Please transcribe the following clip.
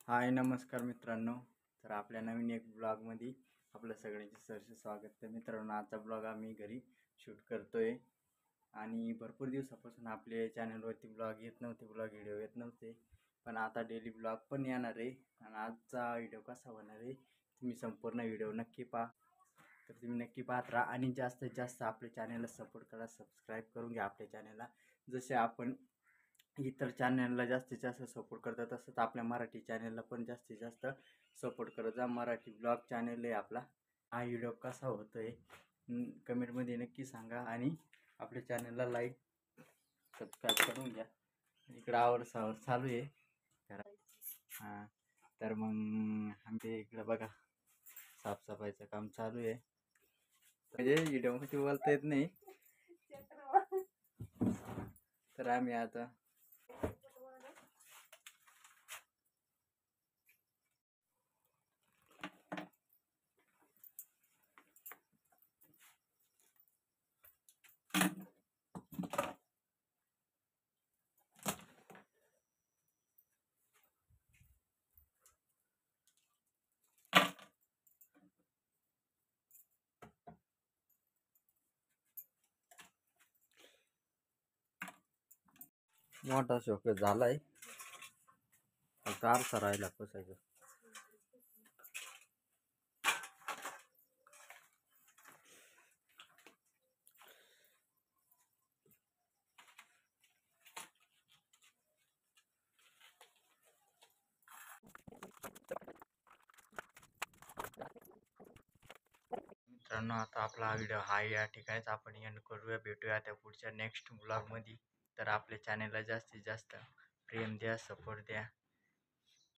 हाय नमस्कार मित्रांनो. तर आपल्या नवीन एक ब्लॉगमध्ये आपलं सगळ्यांचे सहर्ष स्वागत. तर मित्रांनो, आजचा ब्लॉग आम्ही घरी शूट करतोय आणि भरपूर दिवसापासून आपले चॅनलवरती ब्लॉग येत नव्हते, ब्लॉग व्हिडिओ येत नव्हते. पण आता डेली ब्लॉग पण येणार आहे आणि आजचा व्हिडिओ कसा होणार आहे तुम्ही संपूर्ण व्हिडिओ नक्की पहा. तर तुम्ही नक्की पाहत राहा आणि जास्तीत जास्त आपल्या चॅनलला सपोर्ट करा, सबस्क्राईब करून घ्या आपल्या चॅनलला. जसे आपण इतर चॅनलला जास्तीत जास्त सपोर्ट करतात तसंच आपल्या मराठी चॅनलला पण जास्तीत जास्त सपोर्ट करत जा. मराठी ब्लॉग चॅनल आहे आपला. हा व्हिडिओ कसा होतोय कमेंटमध्ये नक्की सांगा आणि आपल्या चॅनलला लाईक सबस्क्राईब करून घ्या. इकडं आवरसावर चालू आहे घरा. हां, तर मग आमच्या इकडं बघा साफसफाईचं काम चालू आहे. म्हणजे व्हिडिओमध्ये बोलता येत नाही. तर आम्ही आता मोठा शोकेस झालाय, फक्त आरसा राहिला पुसायचं. मित्रांनो, आता आपला व्हिडिओ हा या ठिकाणीच आपण एंड करूया. भेटूया त्या पुढच्या नेक्स्ट ब्लॉगमध्ये. तर आपल्या चॅनलला जास्तीत जास्त प्रेम द्या, सपोर्ट द्या.